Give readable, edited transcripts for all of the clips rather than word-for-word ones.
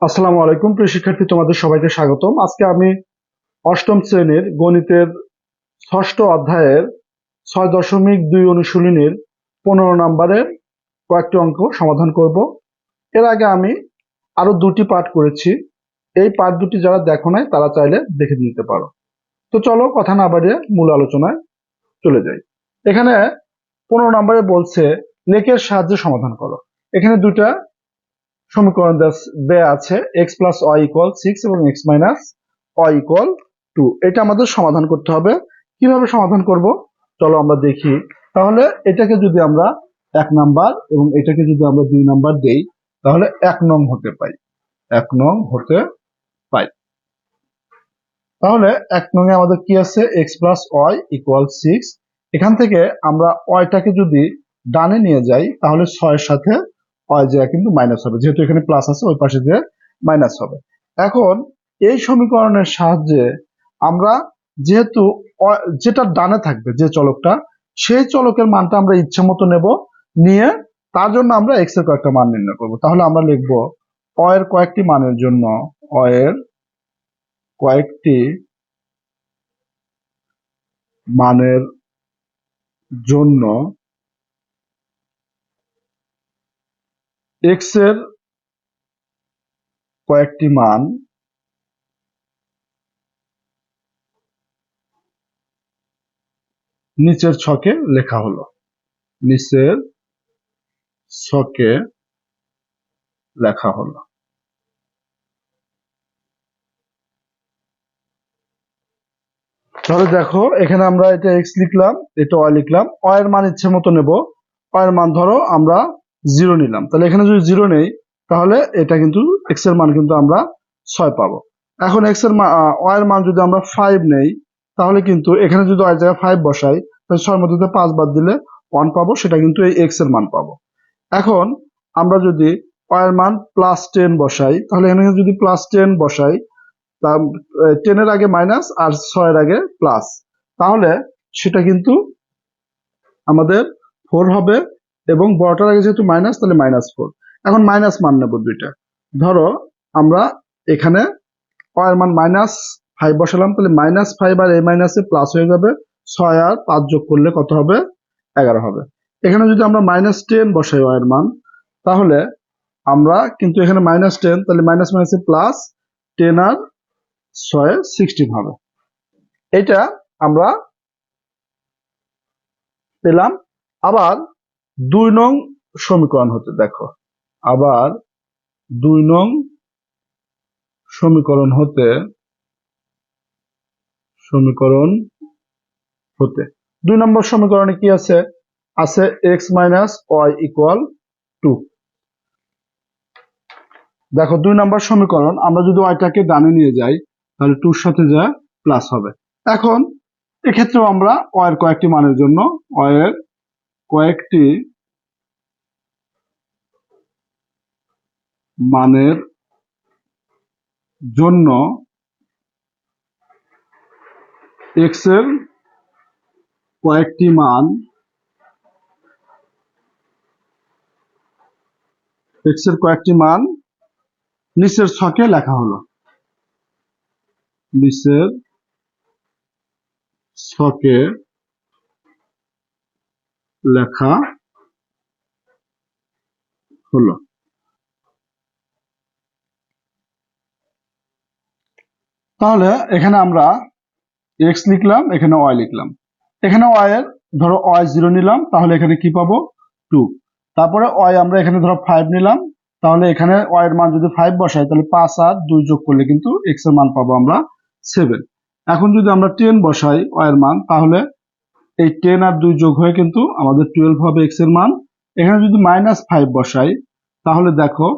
আসসালামু আলাইকুম প্রিয় শিক্ষার্থী, তোমাদের সবাইকে স্বাগতম। আজকে আমি অষ্টম শ্রেণীর গণিতের ষষ্ঠ অধ্যায়ের 6.2 অনুশীলনীর 15 নম্বরের কয়েকটি অঙ্ক সমাধান করব। এর আগে আমি আরো দুটি পাঠ করেছি। এই পাঠ দুটি যারা দেখো নাই তারা চাইলে দেখে নিতে পারো। তো চলো কথা না বাড়িয়ে মূল আলোচনায় চলে যাই। এখানে 15 নম্বরে বলছে লেখের সাহায্যে সমাধান করো। এখানে দুটা সমীকরণ দেয়া আছে, x প্লাস ওয়াই ইকুয়াল 6 এবং x মাইনাস ওয়াই ইকুয়াল 2। এটা আমাদের সমাধান করতে হবে। কিভাবে সমাধান করব চলো আমরা দেখি। তাহলে এটাকে যদি আমরা 1 নাম্বার এবং এটাকে যদি আমরা 2 নাম্বার দেই তাহলে 1 নং হতে পাই। 1 নং হতে পাই। তাহলে 1 নং এ আমাদের কি আছে, x প্লাস ওয়াই ইকুয়াল 6। এখান থেকে আমরা ওয়াইটাকে যদি ডানে নিয়ে যাই তাহলে 6 এর সাথে ওয়াই যায় কিন্তু মাইনাস হবে, যেহেতু এখানে প্লাস আছে ওই পাশে যে মাইনাস হবে। এখন এই সমীকরণের সাহায্যে আমরা যেহেতু যেটা ডানে থাকবে যে চলকটা, সেই চলকের মানটা আমরা ইচ্ছে মতো নেব, নিয়ে তার জন্য আমরা x এর কয়েকটা মান নির্ণয় করব। তাহলে আমরা লিখব অ এর কয়েকটি মানের জন্য অ এর কয়েকটি মানের জন্য x এর কয়েকটি মান নিচের ছকে লেখা হলো। নিচের ছকে লেখা হলো। তাহলে দেখো এখানে আমরা এটা x লিখলাম, এটা y লিখলাম। y এর মান ইচ্ছে মতো নেব। y এর মান ধরো আমরা 0 নিলাম। তাহলে এখানে যদি 0 নেই তাহলে এটা কিন্তু x এর মান কিন্তু আমরা 6 পাবো। এখন x এর মান y এর মান যদি আমরা 5 নেই তাহলে কিন্তু এখানে যদি y এর জায়গায় 5 বসাই তাহলে 6 এর মধ্যে 5 বাদ দিলে 1 পাবো, সেটা কিন্তু এই x এর মান পাবো। এখন আমরা যদি y এর মান +10 বসাই তাহলে এখানে যদি +10 বসাই, 10 এর আগে মাইনাস আর 6 এর আগে প্লাস, তাহলে সেটা কিন্তু আমাদের 4 হবে এবং বড়টার আগে যেহেতু মাইনাস তাহলে -4। এখন মাইনাস মান নেব দুইটা। ধরো আমরা এখানে y এর মান -5 বসালাম, তাহলে -5 আর এই মাইনাসে প্লাস হয়ে যাবে, 6 আর 5 যোগ করলে কত হবে, 11 হবে। এখানে যদি আমরা -10 বসাই y এর মান, তাহলে আমরা কিন্তু এখানে -10, তাহলে মাইনাস মাইনাসে প্লাস, 10 আর 6 16 হবে। এটা আমরা পেলাম। আবার 2 নং সমীকরণ হতে দেখো, আবার 2 নং সমীকরণ হতে 2 নম্বর সমীকরণে কি আছে, আছে x মাইনাস ওয়াই ইকুয়াল 2। দেখো 2 নম্বর সমীকরণ, আমরা যদি ওয়াইটাকে ডানে নিয়ে যাই তাহলে 2 এর সাথে যা প্লাস হবে। এখন এক্ষেত্রেও আমরা y এর কয়েকটি মানের জন্য y এর কয়েকটি মানের জন্য x এর কয়েকটি মান নিচের ছকে লেখা হলো। নিচের ছকে লেখা হলো। তাহলে এখানে আমরা x লিখলাম, এখানে y লিখলাম। এখানে y এর ধরো y 0 নিলাম, তাহলে এখানে কি পাবো, 2। তারপরে y আমরা এখানে ধরো 5 নিলাম, তাহলে এখানে y এর মান যদি 5 বসাই তাহলে 5 আর 2 যোগ করলে কিন্তু x এর মান পাবো আমরা 7। এখন যদি আমরা 10 বসাই y এর মান, তাহলে এই 10 আর 2 যোগ হয়ে কিন্তু আমাদের 12 হবে x এর মান। এখানে যদি -5 বসাই তাহলে দেখো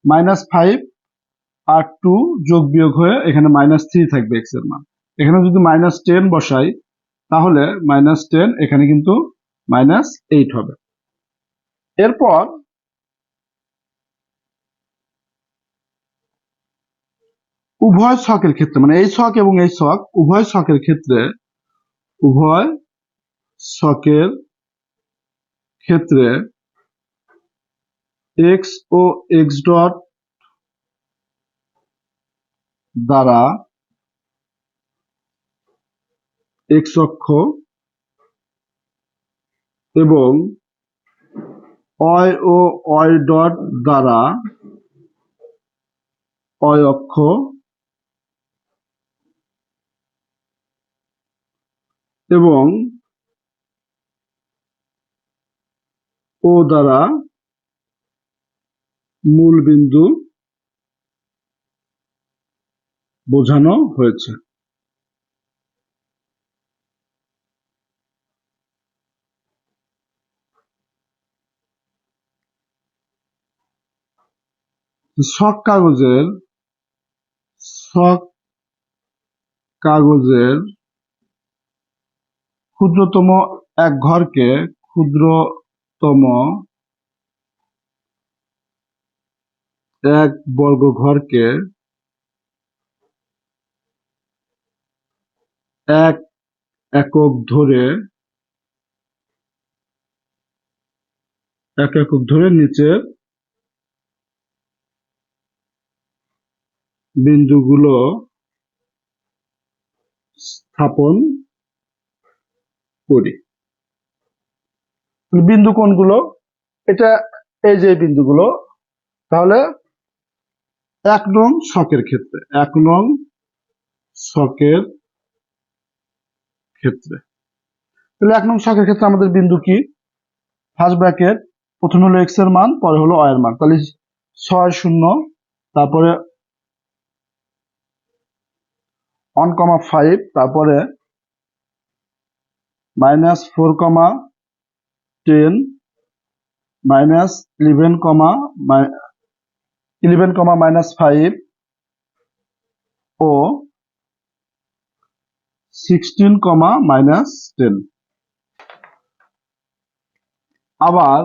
-5 আর 2 যোগ বিয়োগ হয়ে এখানে -3 থাকবে x এর মান। এখানে যদি -10 বসাই তাহলে -10, এখানে কিন্তু -8 হবে। এরপর উভয় ছকের ক্ষেত্রে, মানে এই ছক এবং এই ছক উভয় ছকের ক্ষেত্রে x ও x ডট, দ্বারা এক্স অক্ষ এবং অয় ও অয় ডট দ্বারা অয় অক্ষ এবং ও দ্বারা মূল বিন্দু বোঝানো হয়েছে। শক কাগজের ক্ষুদ্রতম এক ঘরকে ক্ষুদ্রতম এক বর্গ ঘরকে এক একক ধরে নিচের বিন্দুগুলো স্থাপন করি। বিন্দু কোনগুলো? এটা এই যে বিন্দুগুলো, তাহলে 1 নং ছকের ক্ষেত্রে 1 নং ছকের ক্ষেত্রে তাহলে 1 নং ছকের ক্ষেত্রে আমাদের বিন্দু কি? ফার্স্ট ব্র্যাকেট, প্রথমে হলো এক্স এর মান, পরে হলো ওয়াই এর মান, তাহলে 6 0, তারপরে 1,5, তারপরে -4,10, -11,-5 ও 16,-10। আবার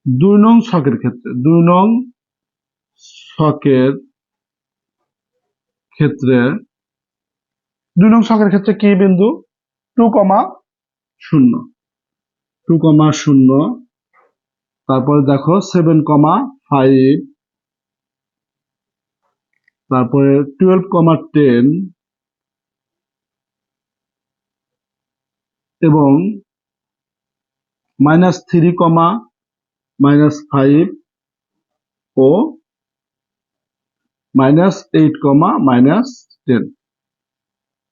2 নং ছকের ক্ষেত্রে 2 নং ছকের ক্ষেত্রে কি বিন্দু? 2,0, তারপরে দেখো 7,5, তারপরে 12,10 এবং -3,-5 ও -8,-10।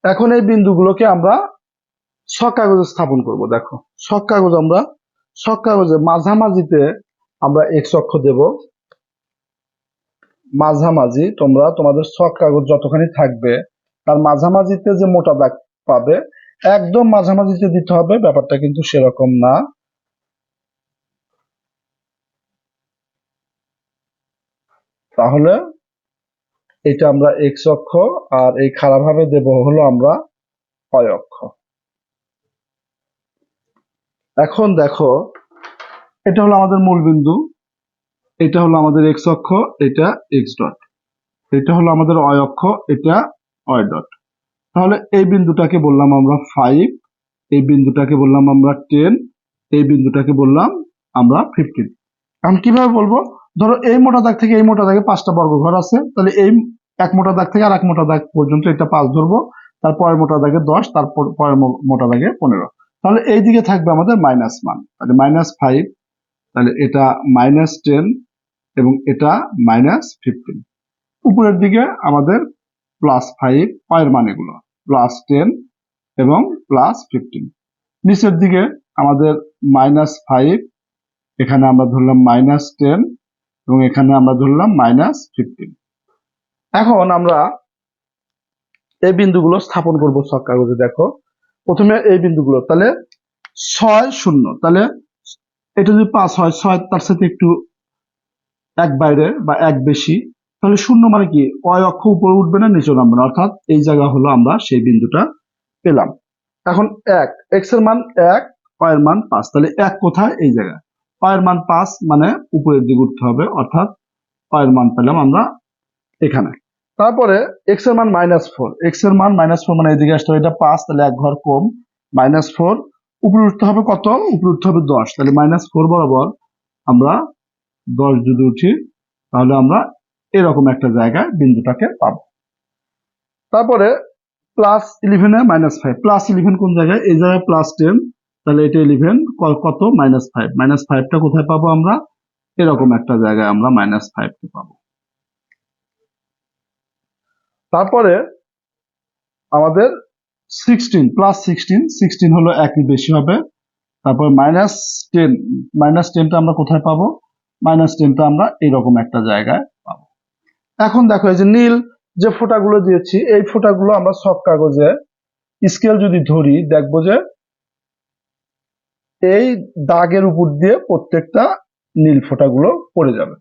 এখন এই বিন্দুগুলোকে আমরা ছক কাগজে স্থাপন করব। দেখো ছক কাগজে মাঝামাঝিতে আমরা এক্স অক্ষ দেব। মাঝামাঝি তোমাদের ছক কাগজ যতখানি থাকবে তার মাঝামাঝিতে যে মোটা দাগ পাবে, একদম মাঝামাঝিতে দিতে হবে, ব্যাপারটা কিন্তু সেরকম না। তাহলে এটা আমরা এক্স অক্ষ, আর এই খাড়া ভাবে দেব হলো আমরা অয় অক্ষ। এখন দেখো এটা হলো আমাদের মূল বিন্দু, এটা হলো আমাদের এক্স অক্ষ, এটা এক্স ডট, এটা হলো আমাদের অয় অক্ষ, এটা অয় ডট। তাহলে এই বিন্দুটাকে বললাম আমরা 5, এই বিন্দুটাকে বললাম আমরা 10, এই বিন্দুটাকে বললাম আমরা 15। এখন কিভাবে বলবো? ধরো এই মোটা দাগ থেকে এই মোটা দাগে 5টা বর্গঘর আছে, তাহলে এই এক মোটা দাগ থেকে আর এক মোটা দাগ পর্যন্ত এটা 5 ধরবো, তারপরের মোটা দাগে 10, তারপর পরের মোটা দাগে 15। তাহলে এই দিকে থাকবে আমাদের মাইনাস মান, তাহলে -5, তাহলে এটা -10 এবং এটা -15। উপরের দিকে আমাদের +5, এর মান এগুলো +10 এবং +15। নিচের দিকে আমাদের -5, এখানে আমরা ধরলাম -10 এবং এখানে আমরা ধরলাম -15। এখন আমরা এই বিন্দুগুলো স্থাপন করব ছক কাগজে। দেখো প্রথমে এই বিন্দুগুলো, তাহলে 6 0, তাহলে এটা যদি 5 হয়, 6 তার সাথে একটু এক বাইরে বা এক বেশি, তাহলে 0 মানে কি? অয় অক্ষ উপরে উঠবে না, নিচে নামবে না, অর্থাৎ এই জায়গা হলো আমরা সেই বিন্দুটা পেলাম। এখন 1, এক্স এর মান 1, ওয়াই এর মান 5, তাহলে 1 কোথায়? এই জায়গায়। ওয়াই এর মান 5 মানে উপরের দিকে উঠতে হবে, অর্থাৎ ওয়াই এর মান পেলাম আমরা এখানে। তারপরে এক্স এর মান -4, এক্স এর মান -4 মানে এদিকে আসতে হবে, এটা 5, তাহলে এক ঘর কম, -4 উপরে উঠতে হবে কত? উপরে উঠতে হবে 10, তাহলে -4 বরাবর আমরা 10 যদি উঠি, তাহলে আমরা এরকম একটা জায়গায় বিন্দুটাকে পাবো। তারপরে +11 এ -5, +11 কোন জায়গায়? এই জায়গায় +10, তাহলে এটা 11 কত? -5, -5টা কোথায় পাবো আমরা? এরকম একটা জায়গায় আমরা -5 কে পাবো। তারপরে আমাদের 16, +16 হলো একই বেশি হবে। তারপর -10, -10টা আমরা কোথায় পাবো? -10টা আমরা এরকম একটা জায়গায় পাবো। এখন দেখো এই যে নীল যে ফোঁটাগুলো দিয়েছি, এই ফোঁটাগুলো আমরা ছক কাগজে স্কেল যদি ধরি, দেখবো যে এই দাগের উপর দিয়ে প্রত্যেকটা নীল ফোঁটাগুলো পড়ে যাবে।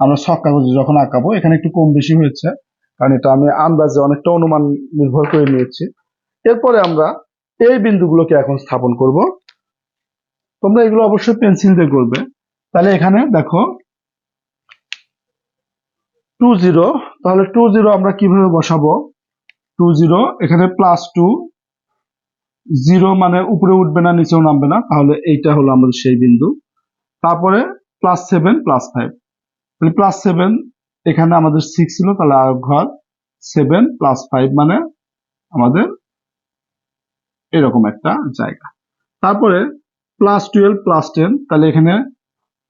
আমরা ছক কাগজে যখন আঁকাবো, এখানে একটু কম বেশি হয়েছে কারণ এটা আমি আন্দাজে অনেকটা অনুমান নির্ভর করে নিয়েছি। এরপরে আমরা এই বিন্দুগুলোকে এখন স্থাপন করব। তোমরা এগুলো অবশ্যই পেন্সিল দিয়ে করবে। তাহলে এখানে দেখো 20, তাহলে 20 আমরা কিভাবে বসাবো? 20 এখানে +2, 0 মানে উপরে উঠবে না নিচেও নামবে না, তাহলে এইটা হলো আমাদের সেই বিন্দু। তারপরে +7, +5, তাহলে +7 এখানে আমাদের 6 ছিল, তাহলে আর ঘর 7 + 5 মানে আমাদের এরকম একটা জায়গা। তারপরে +12, +10, তাহলে এখানে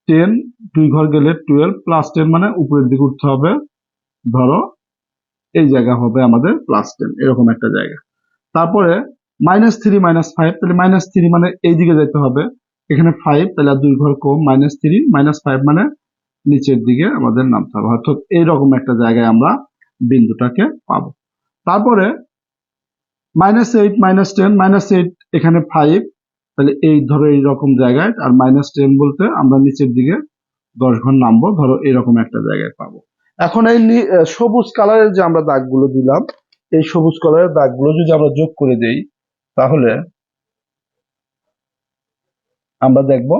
10 2 ঘর গেলে 12 +10 মানে উপরের দিকে উঠতে হবে, ধরো এই জায়গা হবে আমাদের +10, এরকম একটা জায়গা। তারপরে -3, -5, তাহলে -3 মানে এই দিকে যেতে হবে, এখানে 5, তাহলে আর 2 ঘর কম, -3 -5 মানে নিচের দিকে আমাদের নামতে হবে, অর্থাৎ এইরকম একটা জায়গায় আমরা বিন্দুটাকে পাবো। তারপরে -8, -10, -8 এখানে 5, তাহলে এই ধরো এইরকম জায়গায়, আর -10 বলতে আমরা নিচের দিকে 10 ঘর নামবো, ধরো এরকম একটা জায়গায় পাবো। এখন এই সবুজ কালারের যে আমরা দাগগুলো দিলাম, এই সবুজ কালারের দাগগুলো যদি আমরা যোগ করে দেই, তাহলে আমরা দেখব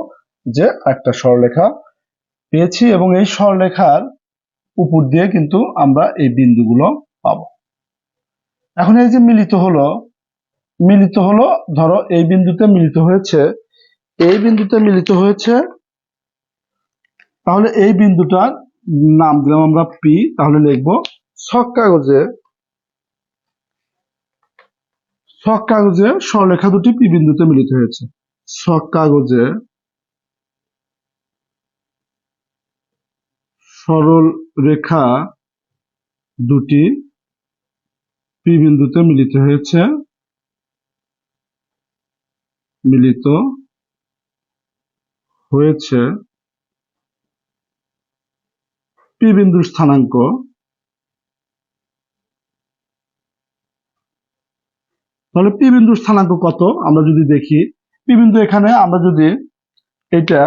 যে একটা সরলরেখা পেয়েছি, এবং এই সরলরেখার উপর দিয়ে কিন্তু আমরা এই বিন্দুগুলো পাবো। এখন এই যে মিলিত হলো, ধরো এই বিন্দুতে মিলিত হয়েছে, এই বিন্দুতে মিলিত হয়েছে, তাহলে এই বিন্দুটার নাম দিলাম আমরা পি। তাহলে লিখবো ছক কাগজে সরলরেখা দুটি পি বিন্দুতে মিলিত হয়েছে। ছক কাগজে সরল রেখা দুটি পি বিন্দুতে মিলিত হয়েছে, পি বিন্দুর স্থানাঙ্ক, তাহলে পি বিন্দুর স্থানাঙ্ক কত আমরা যদি দেখি, পি বিন্দু এখানে আমরা যদি এটা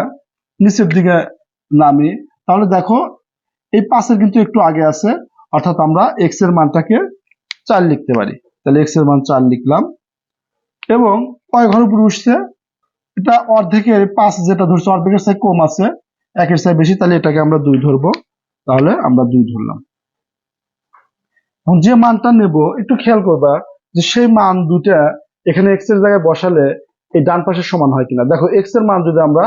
নিচের দিকে নামি, তাহলে দেখো এই 5-এর কিন্তু একটু আগে আছে, অর্থাৎ আমরা এক্স এর মানটাকে 4 লিখতে পারি। তাহলে এক্স এর মান 4 লিখলাম, এবং কয় ঘর উপরে উঠছে? এটা অর্ধেকের 5 যেটা ধরছে অর্ধেকের চেয়ে কম আছে, 1-এর চেয়ে বেশি, তাহলে এটাকে আমরা 2 ধরবো, তাহলে আমরা 2 ধরলাম। যে মানটা নেব একটু খেয়াল করবা যে সেই মান দুটা এখানে এক্স এর জায়গায় বসালে এই ডান পাশের সমান হয় কিনা। দেখো এক্স এর মান যদি আমরা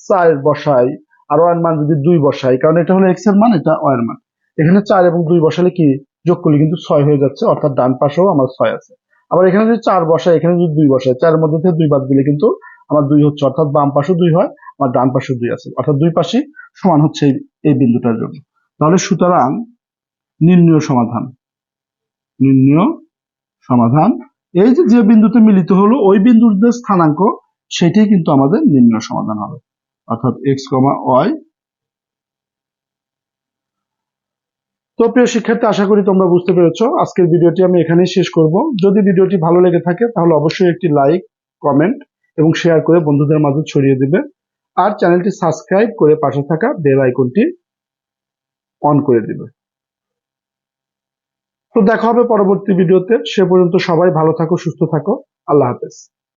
4 বসাই আর ওয়াই এর মান যদি 2 বসাই, কারণ এটা হলো এক্স এর মান, এটা ওয়াই এর মান, এখানে 4 এবং 2 বসালে কি যোগ করলে কিন্তু 6 হয়ে যাচ্ছে, অর্থাৎ ডান পাশেও আমার 6 আছে। আবার এখানে যদি 4 বসাই, এখানে যদি 2 বসাই, 4 এর মধ্যে থেকে 2 বাদ দিলে কিন্তু আমার 2 হচ্ছে, অর্থাৎ বাম পাশেও 2 হয়, আমার ডান পাশেও 2 আছে, অর্থাৎ দুই পাশেই সমান হচ্ছে এই বিন্দুটার জন্য। তাহলে সুতরাং নির্ণয় সমাধান, এই যে বিন্দুতে মিলিত হলো ওই বিন্দুর যে স্থানাঙ্ক, সেটাই কিন্তু আমাদের নির্ণয় সমাধান হবে, অর্থাৎ এক্স, ওয়াই। তো প্রিয় শিক্ষার্থী, আশা করি তোমরা বুঝতে পেরেছো। আজকের ভিডিওটি আমি এখানেই শেষ করব। যদি ভিডিওটি ভালো লেগে থাকে তাহলে অবশ্যই একটি লাইক, কমেন্ট এবং শেয়ার করে বন্ধুদের মাঝে ছড়িয়ে দিবে, আর চ্যানেলটি সাবস্ক্রাইব করে পাশে থাকা বেল আইকনটি অন করে দিবে। তো দেখা হবে পরবর্তী ভিডিওতে। সে পর্যন্ত সবাই ভালো থাকো, সুস্থ থাকো। আল্লাহ হাফেজ।